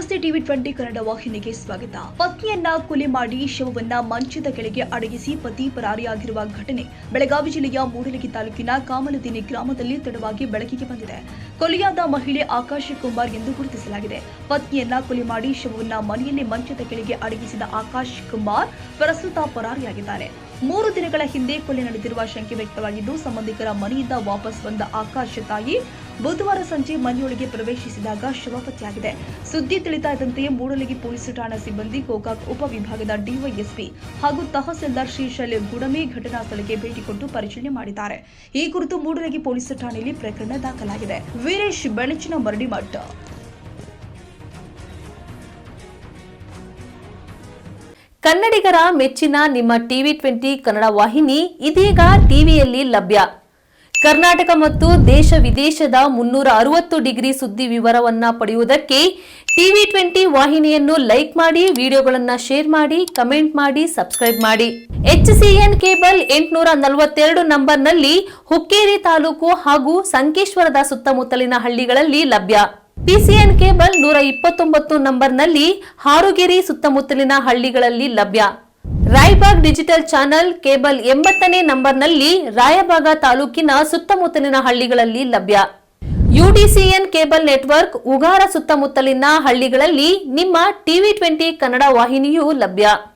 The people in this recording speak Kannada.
ನಮಸ್ತೆ ಟಿವಿ 20 ಕನ್ನಡ ವಾಹಿನಿಗೆ ಸ್ವಾಗತ. ಪತ್ನಿಯನ್ನ ಕೊಲೆ ಮಾಡಿ ಶವವನ್ನ ಮಂಚದ ಕೆಳಗೆ ಅಡಗಿಸಿ ಪತಿ ಪರಾರಿಯಾಗಿರುವ ಘಟನೆ ಬೆಳಗಾವಿ ಜಿಲ್ಲೆಯ ಮೂಡಲಗಿ ತಾಲೂಕಿನ ಕಾಮಲದಿನ್ನಿ ಗ್ರಾಮದಲ್ಲಿ ತಡವಾಗಿ ಬೆಳಕಿಗೆ ಬಂದಿದೆ. ಕೊಲೆಯಾದ ಮಹಿಳೆ ಆಕಾಶ್ ಕುಮಾರ್ ಎಂದು ಗುರುತಿಸಲಾಗಿದೆ. ಪತ್ನಿಯನ್ನ ಕೊಲೆ ಮಾಡಿ ಶವವನ್ನ ಮನೆಯಲ್ಲಿ ಮಂಚದ ಕೆಳಗೆ ಅಡಗಿಸಿದ ಆಕಾಶ್ ಕುಮಾರ್ ಪ್ರಸ್ತುತ ಪರಾರಿಯಾಗಿದ್ದಾರೆ. 3 ದಿನಗಳ ಹಿಂದೆ ಕೊಲೆ ನಡೆದಿರುವ ಶಂಕೆ ವ್ಯಕ್ತವಾಗಿದ್ದು, ಸಂಬಂಧಿಕರ ಮನೆಯಿಂದ ವಾಪಸ್ ಬಂದ ಆಕಾಶ್ ತಾಯಿ ಬುಧವಾರ ಸಂಜೆ ಮನೆಯೊಳಗೆ ಪ್ರವೇಶಿಸಿದಾಗ ಶವ ಪತ್ತೆಯಾಗಿದೆ. ಸುದ್ದಿ ತಿಳಿತಾ ಇದ್ದಂತೆಯೇ ಮೂಡಲಗಿ ಪೊಲೀಸ್ ಠಾಣಾ ಸಿಬ್ಬಂದಿ, ಗೋಕಾಕ್ ಉಪವಿಭಾಗದ ಡಿವೈಎಸ್ಪಿ ಹಾಗೂ ತಹಸೀಲ್ದಾರ್ ಶ್ರೀಶೈಲ್ ಗುಡಮೆ ಘಟನಾ ಸ್ಥಳಕ್ಕೆ ಭೇಟಿ ಕೊಟ್ಟು ಪರಿಶೀಲನೆ ಮಾಡಿದ್ದಾರೆ. ಈ ಕುರಿತು ಮೂಡಲಗಿ ಪೊಲೀಸ್ ಠಾಣೆಯಲ್ಲಿ ಪ್ರಕರಣ ದಾಖಲಾಗಿದೆ. ವೀರೇಶ್ ಬೆಳಚಿನ ಮರಡಿಮಠ. ಕನ್ನಡಿಗರ ಮೆಚ್ಚಿನ ನಿಮ್ಮ ಟಿವಿ 20 ಕನ್ನಡ ವಾಹಿನಿ ಇದೀಗ ಟಿವಿಯಲ್ಲಿ ಲಭ್ಯ. ಕರ್ನಾಟಕ ಮತ್ತು ದೇಶ ವಿದೇಶದ 360 ಡಿಗ್ರಿ ಸುದ್ದಿ ವಿವರವನ್ನ ಪಡೆಯುವುದಕ್ಕೆ ಟಿವಿ 20 ವಾಹಿನಿಯನ್ನು ಲೈಕ್ ಮಾಡಿ, ವಿಡಿಯೋಗಳನ್ನು ಶೇರ್ ಮಾಡಿ, ಕಮೆಂಟ್ ಮಾಡಿ, ಸಬ್ಸ್ಕ್ರೈಬ್ ಮಾಡಿ. HCN ಕೇಬಲ್ 842 ನಂಬರ್ನಲ್ಲಿ ಹುಕ್ಕೇರಿ ತಾಲೂಕು ಹಾಗೂ ಸಂಕೇಶ್ವರದ ಸುತ್ತಮುತ್ತಲಿನ ಹಳ್ಳಿಗಳಲ್ಲಿ ಲಭ್ಯ. PCN ಕೇಬಲ್ 129 ನಂಬರ್ನಲ್ಲಿ ಹಾರುಗೆರೆ ಸುತ್ತಮುತ್ತಲಿನ ಹಳ್ಳಿಗಳಲ್ಲಿ ಲಭ್ಯ. ರಾಯಬಾಗ್ ಡಿಜಿಟಲ್ ಚಾನೆಲ್ ಕೇಬಲ್ 80ನೇ ನಂಬರ್ನಲ್ಲಿ ರಾಯಬಾಗ ತಾಲೂಕಿನ ಸುತ್ತಮುತ್ತಲಿನ ಹಳ್ಳಿಗಳಲ್ಲಿ ಲಭ್ಯ. UDCN ಕೇಬಲ್ ನೆಟ್ವರ್ಕ್ ಉಗಾರ ಸುತ್ತಮುತ್ತಲಿನ ಹಳ್ಳಿಗಳಲ್ಲಿ ನಿಮ್ಮ ಟಿವಿ 20 ಕನ್ನಡ ವಾಹಿನಿಯೂ ಲಭ್ಯ.